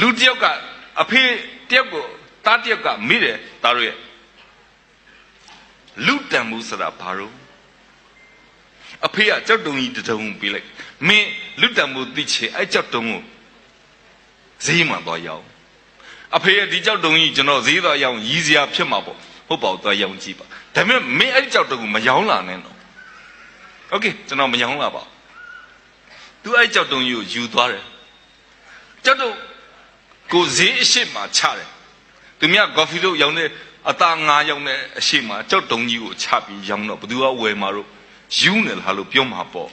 လူတယောက်က အဖေတယောက်ကိုတားတယောက်ကမိတယ်သားတို့ရဲ့လူတန်မှုဆိုတာဘာလို့အဖေကကြောက်တုံကြီးတတုံပေးလိုက်မင်းလူတန်မှုသိချေအဲ့ကြောက်တုံကိုဈေးမှာသွားရောက်အဖေရဲ့ဒီကြောက်တုံကြီးကျွန်တော်ဈေးသွားရောက်ရီးစရာဖြစ်မှာပေါ့ဟုတ်ပါဘူးသွားရောက်ကြည့်ပါဒါပေမဲ့မင်းအဲ့ကြောက်တုံကိုမရောင်းလာနဲ့တော့โอเคကျွန်တော်မရောင်းလာပါသူအဲ့ကြောက်တုံကြီးကိုယူသွားတယ်ကြောက်တုံကိုဈေးအရှိမှာချတယ်သူမြတ်ကော်ဖီတို့ရောင်းတဲ့အသားငါးရောင်းတဲ့အရှိမှာကြောက်တုံကြီးကိုချပြီးရောင်းတော့ဘသူကဝယ်မှာတော့ယူနေလားလို့ပြောမှာပေါ့ဒါ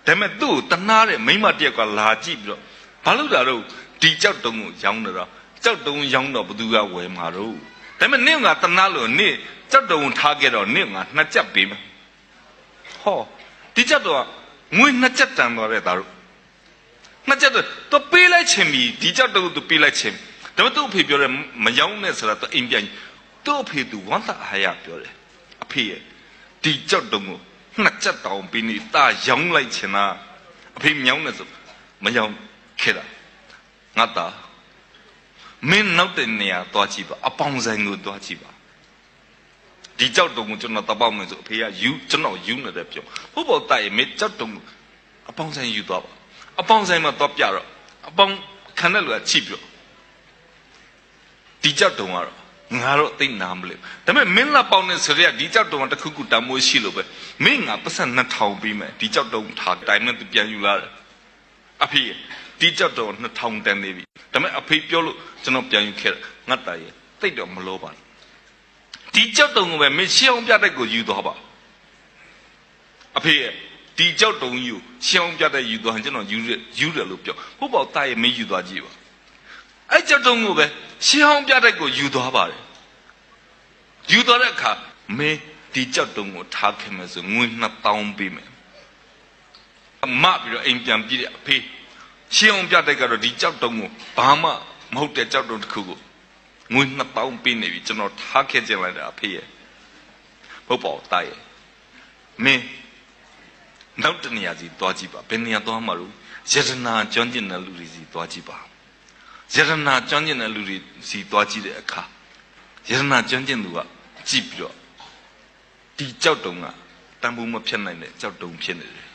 ပေမဲ့သူ့ကိုတနာတဲ့မိမတယောက်ကလာကြည့်ပြီးတော့ဘာလို့လာတော့ဒီကြောက်တုံကိုရောင်းတော့ကြောက်တုံရောင်းတော့ဘသူကဝယ်မှာတော့ဒါပေမဲ့နင့်ကတနာလို့နင့်ကြောက်တုံကိုထားခဲ့တော့နင့်ကနှစ်ကြက်ပေးမယ်ဟောဒီကြောက်တော့ငွေနှစ်ကြက်တန်သွားတဲ့သားတို့နှစ်ကြက်တော့ပေးလိုက်ချင်ပြီဒီကြောက်တုံကိုပေးလိုက်ချင်ဒါပေမဲ့သူ့အဖေပြောတယ်မရောင်းနဲ့ဆိုတာသူအိမ်ပြန်သူ့အဖေသူဝမ်းသာအားရပြောတယ်အဖေရဲ့ဒီကြောက်တုံကိုနှစ်ကြက်တောင်ပြီးနေတာရောင်းလိုက်ချင်တာအဖေမြောင်းနေဆိုမရောင်းခဲ့တာငါသားမင်းနောက်တဲ့နေရာသွားကြည့်ပါအပေါင်းဆိုင်ကိုသွားကြည့်ပါဒီကြောက်တုံကိုကျွန်တော်တပေါက်မယ်ဆိုအဖေကယူကျွန်တော်ယူနေတယ်ပြောဟုတ်ပေါ့တိုက်မင်းကြောက်တုံအပေါင်းဆိုင်ယူသွားပါအပေါင်းဆိုင်မှာသွားပြတော့အပေါင်းခံတဲ့လူကချိပြောဒီကြောက်တုံကတော့ငါတော့သိနာမလို့ဒါပေမဲ့မင်းလာပေါင်းနေဆိုရဒီကြောက်တုံကတခုခုတမိုးရှိလို့ပဲမင်းငါပတ်စံ2000ပြီးမယ်ဒီကြောက်တုံထားတိုင်းနဲ့သူပြန်ယူလာတယ်အဖေဒီကြောက်တုံ2000တန်နေပြီဒါပေမဲ့အဖေပြောလို့ကျွန်တော်ပြန်ယူခဲ့ငါတာရဲ့တိတ်တော့မလို့ပါဒီကြောက်တုံကိုပဲမင်းရှင်းအောင်ပြတဲ့ကိုယူသွားပါအဖေရဲ့ဒီကြောက်တုံကြီးကိုရှင်းအောင်ပြတဲ့ယူသွားကျွန်တော်ယူတယ်လို့ပြောဟုတ်ပါတာရဲ့မင်းယူသွားကြည့်ပါအဲ့ကြောက်တုံကိုပဲရှင်းအောင်ပြတဲ့ကိုယူသွားပါတယ်ယူသွားတဲ့အခါမင်းဒီကြောက်တုံကိုထားခဲ့မယ်ဆိုငွေ2000ပေးမယ်အမပြီးတော့အိမ်ပြန်ပြီးတဲ့အဖေရှင်းအောင်ပြတဲ့ကတော့ဒီကြောက်တုံကိုဘာမှမဟုတ်တဲ့ကြောက်တုံတစ်ခုကိုငွေ2000ပေးနေပြီကျွန်တော်ထားခဲ့ကြလိုက်တာအဖေရဲ့ဟုတ်ပါတာရဲ့မင်းနောက်တနေရာစီသွားကြည့်ပါဘယ်နေရာသွားမှာလို့ယတနာကျွမ်းကျင်တဲ့လူတွေစီသွားကြည့်ပါယတနာကျွမ်းကျင်တဲ့လူတွေစီသွားကြည့်တဲ့အခါယတနာကျွမ်းကျင်သူကကြည့်ပြီးတော့ဒီကြောက်တုံကတန်ဖိုးမဖြစ်နိုင်တဲ့ကြောက်တုံဖြစ်နေတယ်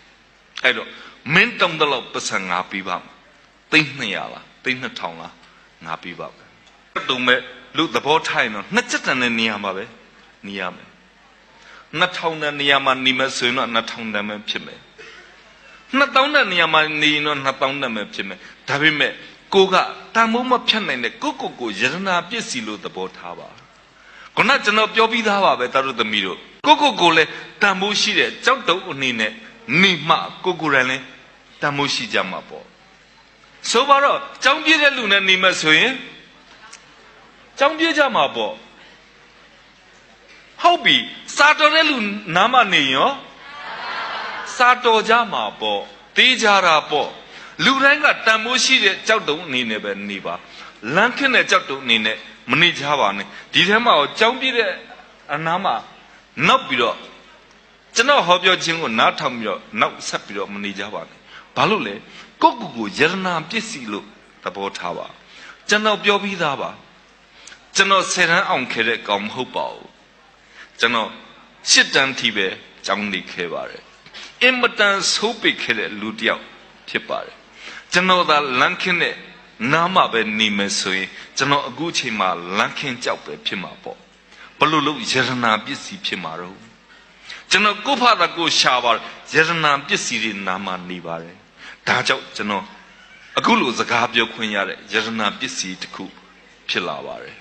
အဲ့တော့မင်းတောင်းတော့ပတ်စံငါပေးပါမယ်300လား3000လားငါပေးပါမယ်တုံမဲ့လူသဘောထိုင်တော့နှစ်ချက်တန်တဲ့နေရာမှာပဲနေရမယ်2000တန်နေရာမှာနေမယ်ဆိုရင်တော့2000တန်ပဲဖြစ်မယ်2000တန်နေရာမှာနေရင်တော့2000တန်ပဲဖြစ်မယ်ဒါပေမဲ့ကိုကတန်မိုးမဖြတ်နိုင်တဲ့ကိုယရနာပစ္စည်းလို့သဘောထားပါခုနကျွန်တော်ပြောပြီးသားပါပဲတာတို့သမီးတို့ကိုလည်းတန်မိုးရှိတဲ့ကြောက်တုံအနေနဲ့နေမှကိုရန်လဲတန်မိုးရှိကြမှာပေါ့ဆိုပါတော့ကြောင်းပြည့်တဲ့လူနဲ့နေမှဆိုရင်ကြောင်းပြည့်ကြမှာပေါ့ဟုတ်ပြီစာတော်တဲ့လူနားမနေရောစာတော်ကြမှာပေါ့တေးကြတာပေါ့လူတိုင်းကတန်မိုးရှိတဲ့ကြောက်တုံအနေနဲ့ပဲနေပါလမ်းခင်းတဲ့ကြောက်တုံအနေနဲ့မနေကြပါနဲ့ဒီထဲမှာကြောင်းပြည့်တဲ့အနားမှာနောက်ပြီးတော့ကျွန်တော်ဟောပြောခြင်းကိုနားထောင်ပြီးတော့နောက်ဆက်ပြီးတော့မနေကြပါနဲ့ဘာလို့လဲကိုယရနာပစ္စည်းလို့သဘောထားပါကျွန်တော်ပြောပြီးသားပါကျွန်တော်10တန်းအောင်ခဲ့တဲ့ကောင်မဟုတ်ပါဘူးကျွန်တော်10တန်းထိပဲကျောင်းနေခဲ့ပါတယ်အင်မတန်ဆိုးပိတ်ခဲ့တဲ့လူတစ်ယောက်ဖြစ်ပါတယ်ကျွန်တော်သာလမ်းခင်းတဲ့နားမှာပဲနေမယ်ဆိုရင်ကျွန်တော်အခုချိန်မှာလမ်းခင်းကြောက်ပဲဖြစ်မှာပေါ့ဘလို့လို့ယရနာပစ္စည်းဖြစ်မှာတော့ကျွန်တော်ကိုဖာတာကိုရှာပါယရနာပစ္စည်းတွေနားမှာနေပါတယ်ဒါကြောင့်ကျွန်တော်အခုလိုစကားပြောခွင့်ရတဲ့ယရနာပစ္စည်းတစ်ခုဖြစ်လာပါတယ်